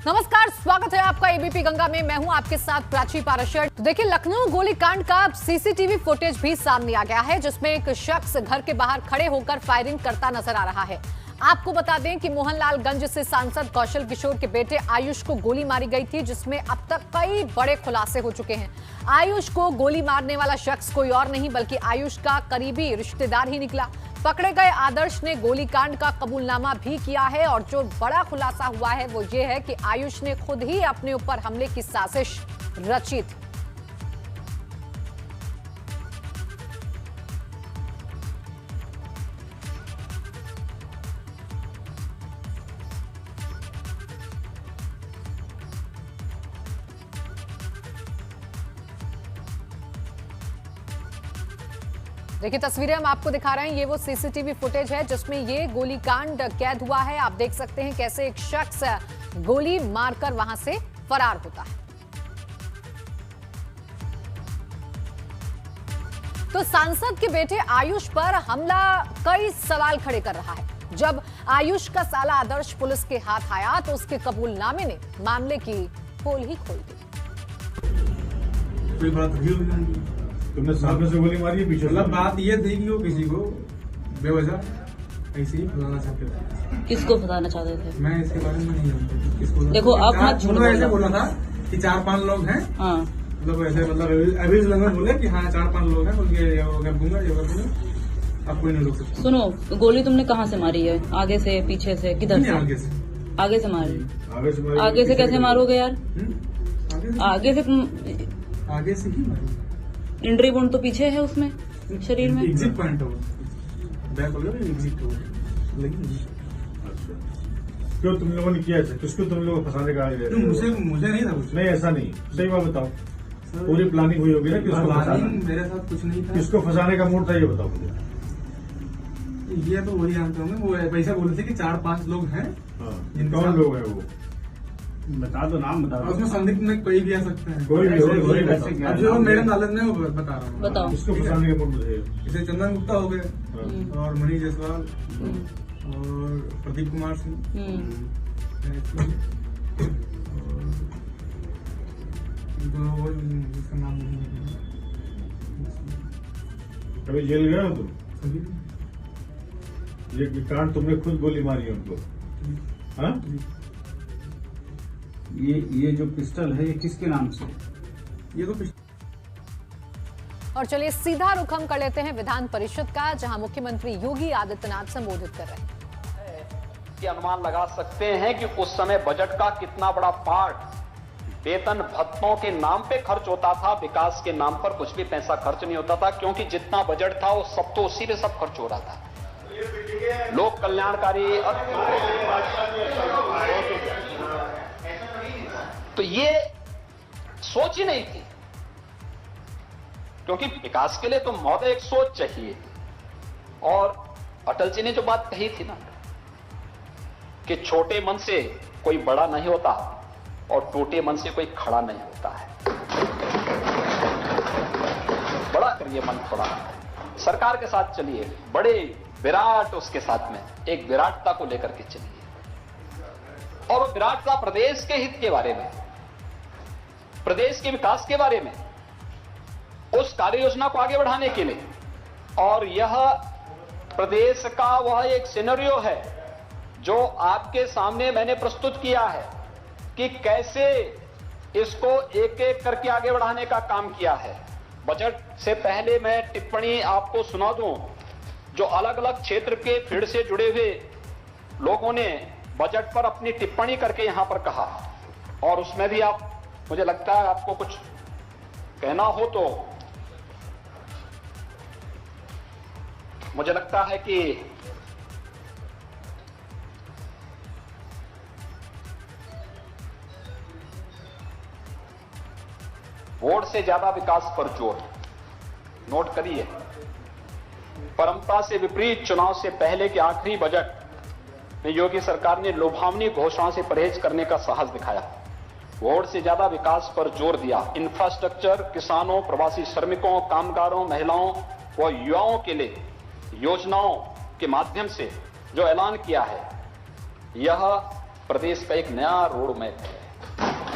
नमस्कार, स्वागत है आपका एबीपी गंगा में। मैं हूं आपके साथ प्राची पाराशर। तो देखिए, लखनऊ गोलीकांड का सीसीटीवी फुटेज भी सामने आ गया है, जिसमें एक शख्स घर के बाहर खड़े होकर फायरिंग करता नजर आ रहा है। आपको बता दें कि मोहनलालगंज से सांसद कौशल किशोर के बेटे आयुष को गोली मारी गई थी, जिसमें अब तक कई बड़े खुलासे हो चुके हैं। आयुष को गोली मारने वाला शख्स कोई और नहीं बल्कि आयुष का करीबी रिश्तेदार ही निकला। पकड़े गए आदर्श ने गोलीकांड का कबूलनामा भी किया है और जो बड़ा खुलासा हुआ है वो ये है कि आयुष ने खुद ही अपने ऊपर हमले की साजिश रची थी। देखिए, तस्वीरें हम आपको दिखा रहे हैं। ये वो सीसीटीवी फुटेज है जिसमें ये गोलीकांड कैद हुआ है। आप देख सकते हैं कैसे एक शख्स गोली मारकर वहां से फरार होता है। तो सांसद के बेटे आयुष पर हमला कई सवाल खड़े कर रहा है। जब आयुष का साला आदर्श पुलिस के हाथ आया तो उसके कबूलनामे ने मामले की पोल ही खोल दी। तुमने सामने से गोली मारी है, पीछे मतलब बात ये थी कि वो किसी को बेवजह ऐसे ही फंसाना चाहते थे। किसको फंसाना चाहते थे? मैं इसके बारे में नहीं जानता किसको। देखो, आप मत झूठ ऐसे बोला था कि 4-5 लोग हैं। हाँ, मतलब ऐसे अभी लंगर बोले कि हाँ 4-5 लोग हैं, उनके ये दूंगा, अब कोई नहीं रोक सकता। सुनो, गोली तुमने कहाँ से मारी है? आगे से, पीछे से, किधर से? आगे से। आगे से मारी। आगे से कैसे मारोगे यार? आगे से ही मारी। इंट्री वुंड तो पीछे है उसमें, शरीर में। एग्जिट पॉइंट हो बैक हो गया, एग्जिट हो लेकिन क्यों तुम लोगों ने किया? किसको तुम लोगों को फंसाने का आइडिया? मुझे नहीं था कुछ। नहीं, ऐसा नहीं, सही बात बताओ। पूरी प्लानिंग हुई होगी ना, किसको फंसाना? मेरे साथ कुछ नहीं था। किसको फंसाने का मूड था, ये बताओ मुझे। ये तो वही जानता हूँ। वो वैसा बोले थे कि 4-5 लोग हैं। कौन लोग हैं वो? बता दो, नाम बता दो। उसमें संदिग्ध में कोई भी आ सकता है। कोई भी हो, अब जो मेरे नॉलेज में वो बता रहा हूँ। बताओ। किसको फंसाने का मूड मुझे? जैसे चंदन गुप्ता हो गए और मनीष जायसवाल और प्रदीप कुमार सिंह। और जिसका नाम नहीं है। कभी जेल गए हो तुम? ये कांड तुमने खुद गोली मारी है उनको? हाँ? ये जो पिस्टल है ये किसके नाम से? ये तो और चलिए सीधा रुख हम कर लेते हैं विधान परिषद का, जहां मुख्यमंत्री योगी आदित्यनाथ संबोधित कर रहे हैं। कि अनुमान लगा सकते हैं कि उस समय बजट का कितना बड़ा पार्ट वेतन भत्तों के नाम पे खर्च होता था, विकास के नाम पर कुछ भी पैसा खर्च नहीं होता था, क्योंकि जितना बजट था वो सब तो उसी में सब खर्च हो रहा था। लोक कल्याणकारी तो ये सोच ही नहीं थी, क्योंकि विकास के लिए तो महोदय एक सोच चाहिए। और अटल जी ने जो बात कही थी ना कि छोटे मन से कोई बड़ा नहीं होता और टूटे मन से कोई खड़ा नहीं होता है। बड़ा करिए मन थोड़ा, सरकार के साथ चलिए, बड़े विराट उसके साथ में एक विराटता को लेकर के चलिए। और वो विराटता प्रदेश के हित के बारे में, प्रदेश के विकास के बारे में, उस कार्य योजना को आगे बढ़ाने के लिए। और यह प्रदेश का वह एक सिनेरियो है जो आपके सामने मैंने प्रस्तुत किया है कि कैसे इसको एक एक करके आगे बढ़ाने का काम किया है। बजट से पहले मैं टिप्पणी आपको सुना दूं, जो अलग अलग क्षेत्र के फील्ड से जुड़े हुए लोगों ने बजट पर अपनी टिप्पणी करके यहां पर कहा। और उसमें भी आप, मुझे लगता है आपको कुछ कहना हो तो मुझे लगता है कि वोट से ज्यादा विकास पर जोर। नोट करिए, परंपरा से विपरीत चुनाव से पहले के आखिरी बजट में योगी सरकार ने लुभावनी घोषणाओं से परहेज करने का साहस दिखाया। वोट से ज्यादा विकास पर जोर दिया। इंफ्रास्ट्रक्चर, किसानों, प्रवासी श्रमिकों, कामगारों, महिलाओं व युवाओं के लिए योजनाओं के माध्यम से जो ऐलान किया है, यह प्रदेश का एक नया रोड मैप है।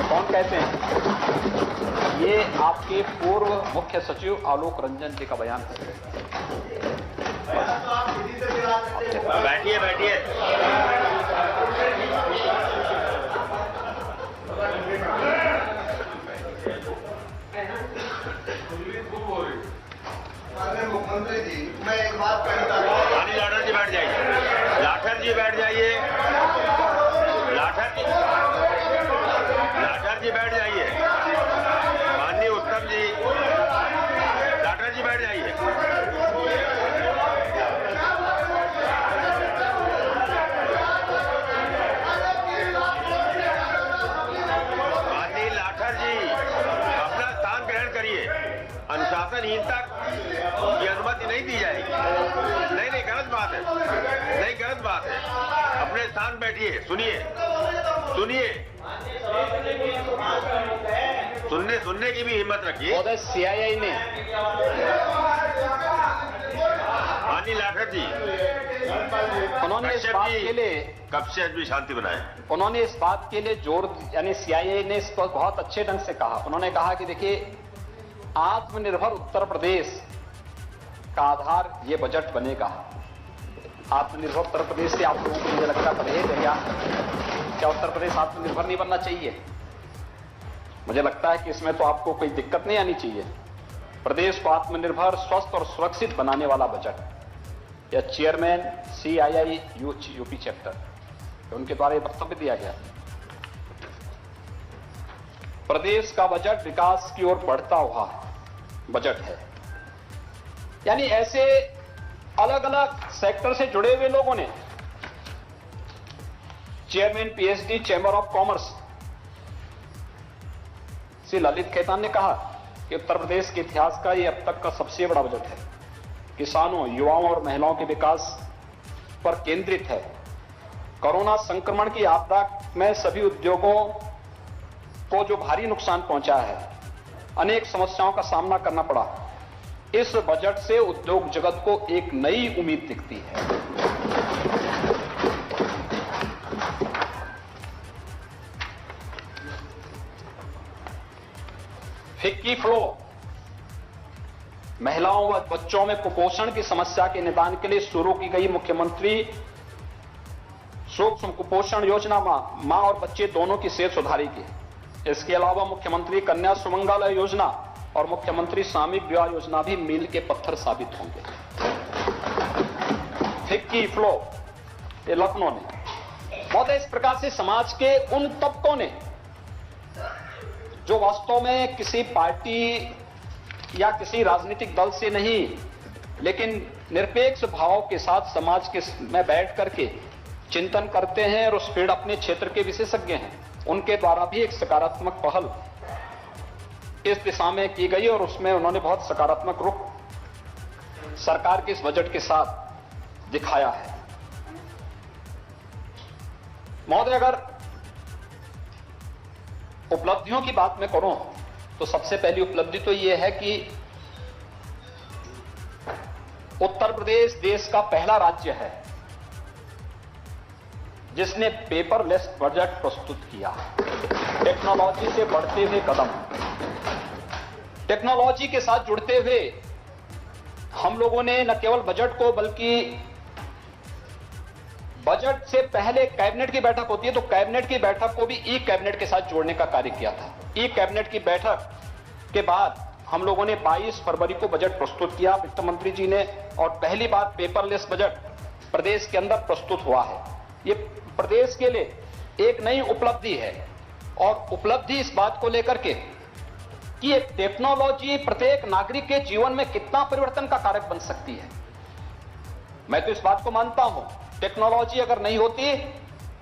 कौन कहते हैं? ये आपके पूर्व मुख्य सचिव आलोक रंजन जी का बयान है। बैठिए बैठिए। मुख्यमंत्री जी, मैं एक बात कहना चाहता हूँ। रानी लाठर जी बैठ जाइए। लाठर जी बैठ जाइए। लाठर जी बैठ जाइए। माननीय उत्तम जी, लाठर जी बैठ जाइए। माननीय लाठर जी, अपना स्थान ग्रहण करिए। अनुशासनहीनता की अनुमति नहीं दी जाएगी। नहीं, गलत बात है। नहीं, गलत बात है। अपने स्थान बैठिए। सुनिए। सुनने की भी हिम्मत रखिए। महोदय, सीआईआई ने माननीय लाठर जी, उन्होंने इस बात के लिए कश्यप भी शांति बनाए। उन्होंने इस बात के लिए जोर, यानी सीआईआई ने इस पर बहुत अच्छे ढंग से कहा। उन्होंने कहा कि देखिए, आत्मनिर्भर उत्तर प्रदेश का आधार ये बजट बनेगा। आत्मनिर्भर उत्तर प्रदेश से आप लोगों को मुझे लगता है परहेज है क्या उत्तर प्रदेश आत्मनिर्भर नहीं बनना चाहिए? मुझे लगता है कि इसमें तो आपको कोई दिक्कत नहीं आनी चाहिए। प्रदेश को आत्मनिर्भर, स्वस्थ और सुरक्षित बनाने वाला बजट, यह चेयरमैन सीआईआई यूपी चैप्टर, उनके द्वारा यह वक्तव्य दिया गया। प्रदेश का बजट विकास की ओर बढ़ता हुआ बजट है। यानी ऐसे अलग अलग सेक्टर से जुड़े हुए लोगों ने, chairman PHD Chamber of Commerce Shri Lalit Khetan ने कहा कि उत्तर प्रदेश के इतिहास का यह अब तक का सबसे बड़ा बजट है। किसानों, युवाओं और महिलाओं के विकास पर केंद्रित है। कोरोना संक्रमण की आपदा में सभी उद्योगों को जो भारी नुकसान पहुंचा है, अनेक समस्याओं का सामना करना पड़ा। इस बजट से उद्योग जगत को एक नई उम्मीद दिखती है। फिक्की फ्लो, महिलाओं व बच्चों में कुपोषण की समस्या के निदान के लिए शुरू की गई मुख्यमंत्री सूक्ष्म कुपोषण योजना मां और बच्चे दोनों की सेहत सुधारेगी। इसके अलावा मुख्यमंत्री कन्या सुमंगला योजना और मुख्यमंत्री सामूहिक विवाह योजना भी मील के पत्थर साबित होंगे। फिक्की फ्लो, ये लखनऊ ने। महोदय, इस प्रकार से समाज के उन तबकों ने जो वास्तव में किसी पार्टी या किसी राजनीतिक दल से नहीं, लेकिन निरपेक्ष भाव के साथ समाज के में बैठ करके चिंतन करते हैं और उस फील्ड अपने क्षेत्र के विशेषज्ञ हैं, उनके द्वारा भी एक सकारात्मक पहल इस दिशा में की गई और उसमें उन्होंने बहुत सकारात्मक रुख सरकार के इस बजट के साथ दिखाया है। महोदय, अगर उपलब्धियों की बात मैं करूं तो सबसे पहली उपलब्धि तो यह है कि उत्तर प्रदेश देश का पहला राज्य है जिसने पेपरलेस बजट प्रस्तुत किया। टेक्नोलॉजी से बढ़ते हुए कदम, टेक्नोलॉजी के साथ जुड़ते हुए हम लोगों ने न केवल बजट को, बल्कि बजट से पहले कैबिनेट की बैठक होती है तो कैबिनेट की बैठक को भी ई कैबिनेट के साथ जोड़ने का कार्य किया था। ई कैबिनेट की बैठक के बाद हम लोगों ने 22 फरवरी को बजट प्रस्तुत किया वित्त मंत्री जी ने, और पहली बार पेपरलेस बजट प्रदेश के अंदर प्रस्तुत हुआ है। ये प्रदेश के लिए एक नई उपलब्धि है और उपलब्धि इस बात को लेकर के कि ये टेक्नोलॉजी प्रत्येक नागरिक के जीवन में कितना परिवर्तन का कारक बन सकती है। मैं तो इस बात को मानता हूं, टेक्नोलॉजी अगर नहीं होती,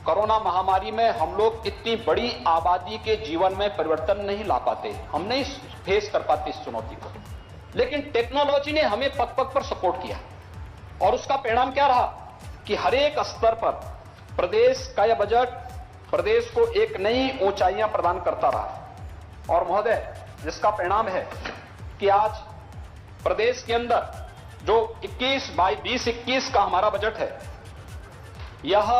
कोरोना महामारी में हम लोग इतनी बड़ी आबादी के जीवन में परिवर्तन नहीं ला पाते, हम नहीं फेस कर पाते इस चुनौती को। लेकिन टेक्नोलॉजी ने हमें पग पग पर सपोर्ट किया और उसका परिणाम क्या रहा कि हर एक स्तर पर प्रदेश का यह बजट प्रदेश को एक नई ऊंचाइयां प्रदान करता रहा। और महोदय, जिसका परिणाम है कि आज प्रदेश के अंदर जो 2021 का हमारा बजट है, यह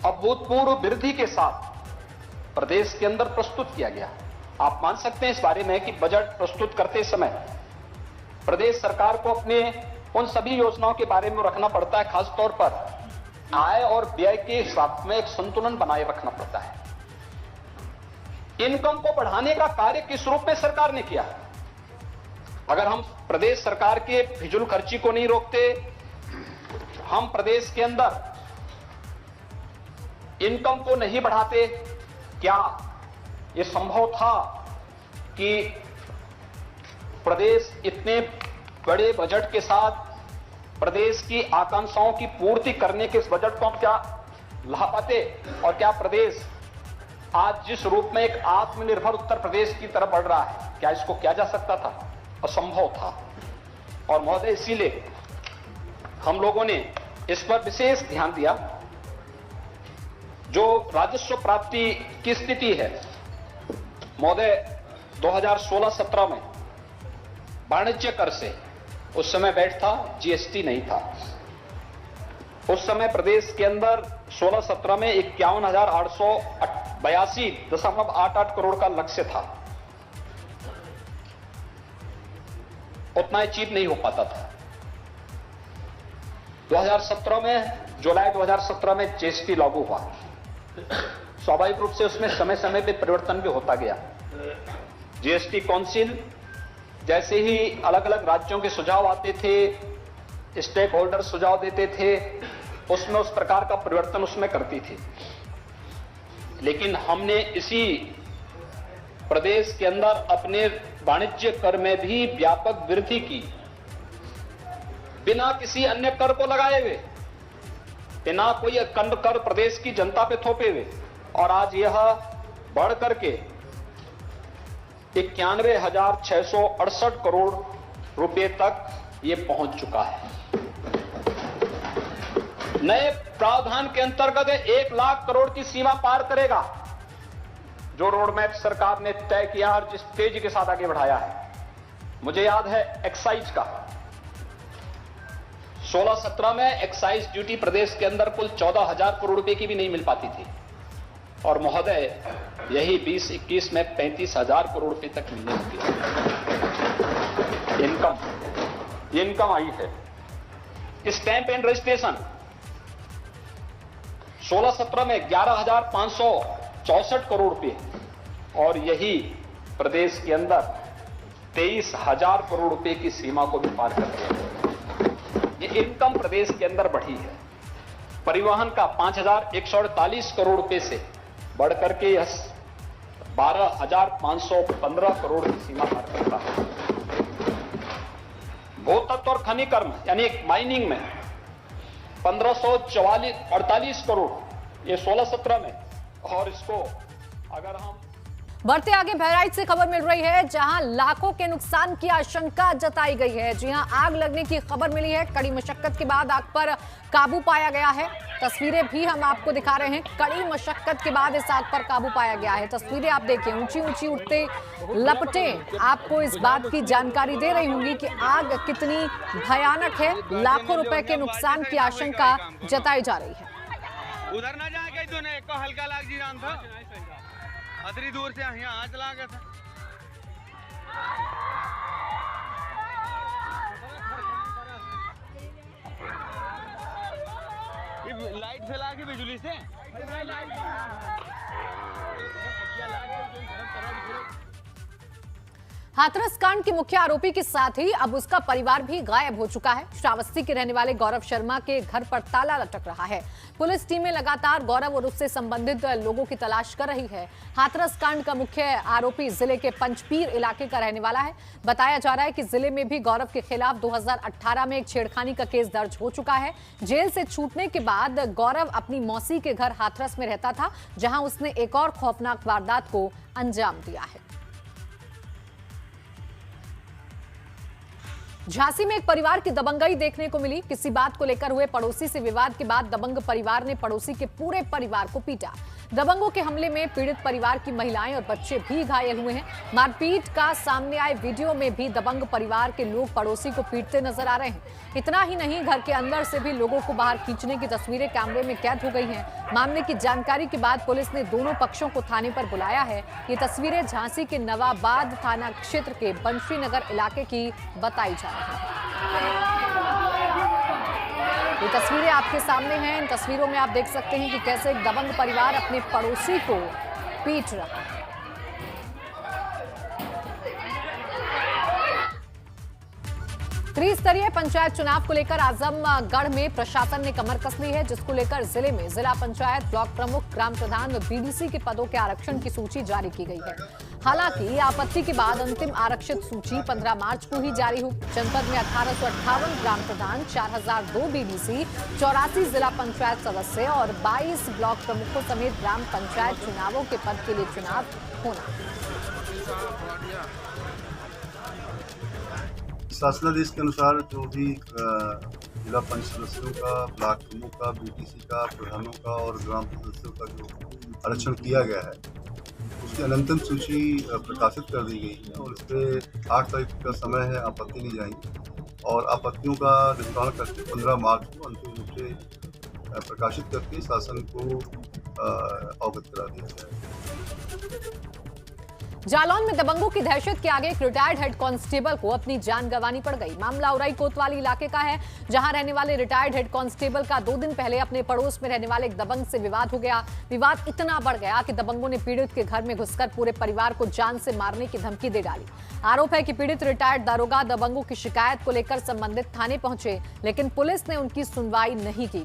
अभूतपूर्व वृद्धि के साथ प्रदेश के अंदर प्रस्तुत किया गया। आप मान सकते हैं इस बारे में कि बजट प्रस्तुत करते समय प्रदेश सरकार को अपने उन सभी योजनाओं के बारे में रखना पड़ता है, खासतौर पर आय और व्यय के हिसाब में एक संतुलन बनाए रखना पड़ता है। इनकम को बढ़ाने का कार्य किस रूप में सरकार ने किया? अगर हम प्रदेश सरकार के फिजूल खर्ची को नहीं रोकते, हम प्रदेश के अंदर इनकम को नहीं बढ़ाते, क्या यह संभव था कि प्रदेश इतने बड़े बजट के साथ प्रदेश की आकांक्षाओं की पूर्ति करने के इस बजट को हम क्या ला पाते? और क्या प्रदेश आज जिस रूप में एक आत्मनिर्भर उत्तर प्रदेश की तरफ बढ़ रहा है, क्या इसको किया जा सकता था? असंभव था। और महोदय, इसीलिए हम लोगों ने इस पर विशेष ध्यान दिया। जो राजस्व प्राप्ति की स्थिति है महोदय, 2016-17 में वाणिज्य कर से उस समय वैट था, जीएसटी नहीं था। उस समय प्रदेश के अंदर 16-17 में 51,882.88 करोड़ का लक्ष्य था। उतना अचीव नहीं हो पाता था। 2017 में, जुलाई 2017 में जीएसटी लागू हुआ। स्वाभाविक रूप से उसमें समय समय पे परिवर्तन भी होता गया। जीएसटी काउंसिल जैसे ही अलग अलग राज्यों के सुझाव आते थे, स्टेक होल्डर सुझाव देते थे, उसमें उस प्रकार का परिवर्तन उसमें करती थी। लेकिन हमने इसी प्रदेश के अंदर अपने वाणिज्य कर में भी व्यापक वृद्धि की, बिना किसी अन्य कर को लगाए हुए, बिना कोई कर प्रदेश की जनता पे थोपे हुए। और आज यह बढ़ करके 91,668 करोड़ रुपए तक ये पहुंच चुका है। नए प्रावधान के अंतर्गत 1 लाख करोड़ की सीमा पार करेगा, जो रोड मैप सरकार ने तय किया और जिस तेजी के साथ आगे बढ़ाया है। मुझे याद है एक्साइज का, 16-17 में एक्साइज ड्यूटी प्रदेश के अंदर कुल 14,000 करोड़ रुपए की भी नहीं मिल पाती थी, और महोदय यही 20-21 में 35,000 करोड़ रुपए तक मिलने लगी। इनकम आई है। स्टैंप एंड रजिस्ट्रेशन 16-17 में 11,564 करोड़ रुपए, और यही प्रदेश के अंदर 23,000 करोड़ रुपए की सीमा को भी पार कर गया। ये इनकम प्रदेश के अंदर बढ़ी है। परिवहन का 5,148 करोड़ रुपए से बढ़ करके 12,515 करोड़ की सीमा पार करता है। भूतत्व और खनिकर्म यानी माइनिंग में 1,548 करोड़, ये 16-17 में। और इसको अगर हम बढ़ते आगे बहराइच से खबर मिल रही है, जहां लाखों के नुकसान की आशंका जताई गई है। जी हां, आग लगने की खबर मिली है। कड़ी मशक्कत के बाद आग पर काबू पाया गया है। तस्वीरें भी हम आपको दिखा रहे हैं। कड़ी मशक्कत के बाद इस आग पर काबू पाया गया है। तस्वीरें आप देखिए, ऊंची ऊंची उठते लपटें आपको इस बात की जानकारी दे रही होंगी कि आग कितनी भयानक है। लाखों रुपए के नुकसान की आशंका जताई जा रही है। उधर ना जाए तो ने को हल्का लाग जी जान था, अतरी दूर से यहाँ चला गया था। ये लाइट फैला के बिजली से हाथरस कांड के मुख्य आरोपी के साथ ही अब उसका परिवार भी गायब हो चुका है। श्रावस्ती के रहने वाले गौरव शर्मा के घर पर ताला लटक रहा है। पुलिस टीमें लगातार गौरव और उससे संबंधित लोगों की तलाश कर रही है। हाथरस कांड का मुख्य आरोपी जिले के पंचपीर इलाके का रहने वाला है। बताया जा रहा है कि जिले में भी गौरव के खिलाफ 2018 में एक छेड़खानी का केस दर्ज हो चुका है। जेल से छूटने के बाद गौरव अपनी मौसी के घर हाथरस में रहता था, जहां उसने एक और खौफनाक वारदात को अंजाम दिया है। झांसी में एक परिवार की दबंगई देखने को मिली। किसी बात को लेकर हुए पड़ोसी से विवाद के बाद दबंग परिवार ने पड़ोसी के पूरे परिवार को पीटा। दबंगों के हमले में पीड़ित परिवार की महिलाएं और बच्चे भी घायल हुए हैं। मारपीट का सामने आए वीडियो में भी दबंग परिवार के लोग पड़ोसी को पीटते नजर आ रहे हैं। इतना ही नहीं, घर के अंदर से भी लोगों को बाहर खींचने की तस्वीरें कैमरे में कैद हो गई हैं। मामले की जानकारी के बाद पुलिस ने दोनों पक्षों को थाने पर बुलाया है। ये तस्वीरें झांसी के नवाबाद थाना क्षेत्र के बंशीनगर इलाके की बताई जा रही है। ये तस्वीरें आपके सामने हैं। इन तस्वीरों में आप देख सकते हैं कि कैसे एक दबंग परिवार अपने पड़ोसी को पीट रहा है। त्रिस्तरीय पंचायत चुनाव को लेकर आजमगढ़ में प्रशासन ने कमर कस ली है, जिसको लेकर जिले में जिला पंचायत, ब्लॉक प्रमुख, ग्राम प्रधान और बीडीसी के पदों के आरक्षण की सूची जारी की गई है। हालांकि आपत्ति के बाद अंतिम आरक्षित सूची 15 मार्च को ही जारी हुई। जनपद में 1858 ग्राम प्रधान, 4002 बीडीसी, 84 जिला पंचायत सदस्य और 22 ब्लॉक प्रमुखों समेत ग्राम पंचायत चुनावों के पद के लिए चुनाव होना। शासनादेश के अनुसार जो भी जिला पंचायत सदस्यों का, ब्लॉक प्रमुख का, बीडीसी का, प्रधानों का और ग्राम सदस्यों का जो आरक्षण किया गया है, उसकी अनंतम सूची प्रकाशित कर दी गई है और इस पर 8 तारीख का समय है। आपत्ति नहीं जाएंगी और आपत्तियों का निस्तारण करके 15 मार्च को अंतिम रूप से प्रकाशित करके शासन को अवगत करा दिया जाएगा। जालौन में दबंगों की दहशत के आगे एक रिटायर्ड हेड कांस्टेबल को अपनी जान गंवानी पड़ गई। मामला उराई कोतवाली इलाके का है, जहां रहने वाले रिटायर्ड हेड कांस्टेबल का 2 दिन पहले अपने पड़ोस में रहने वाले एक दबंग से विवाद हो गया। विवाद इतना बढ़ गया कि दबंगों ने पीड़ित के घर में घुसकर पूरे परिवार को जान से मारने की धमकी दे डाली। आरोप है कि पीड़ित रिटायर्ड दारोगा दबंगों की शिकायत को लेकर संबंधित थाने पहुंचे, लेकिन पुलिस ने उनकी सुनवाई नहीं की,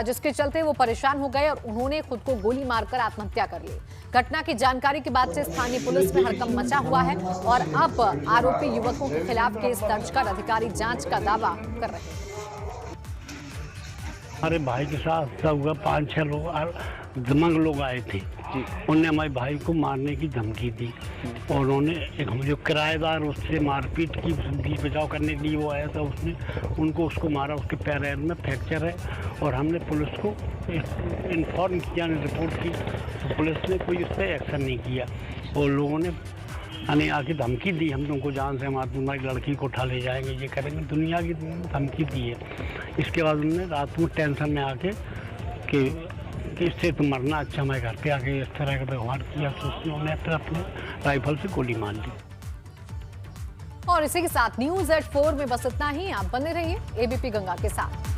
जिसके चलते वो परेशान हो गए और उन्होंने खुद को गोली मारकर आत्महत्या कर ली। घटना की जानकारी के बाद से स्थानीय पुलिस में हड़कंप मचा हुआ है और अब आरोपी युवकों के खिलाफ केस दर्ज कर अधिकारी जांच का दावा कर रहे हैं। हमारे भाई के साथ सब 5-6 लोग दबंग लोग आए थे। उन्होंने हमारे भाई को मारने की धमकी दी और उन्होंने एक हम जो किराएदार उससे मारपीट की, बचाव करने के लिए वो आया था, उसको मारा। उसके पैर में फ्रैक्चर है और हमने पुलिस को इन्फॉर्म किया, रिपोर्ट की, तो पुलिस ने कोई उस पर एक्शन नहीं किया और लोगों ने आके धमकी दी, हम तुमको जान से मार, तुम्हारी लड़की को उठा ले जाएंगे, ये करेंगे, दुनिया की धमकी दी है। इसके बाद उन्होंने रात में टेंशन में आके कि इससे तो मरना अच्छा, मैं घर पे आके इस तरह का व्यवहार किया, तो उन्होंने फिर अपने राइफल से गोली मार दी। और इसी के साथ न्यूज़@4 में बस इतना ही। आप बने रहिए एबीपी गंगा के साथ।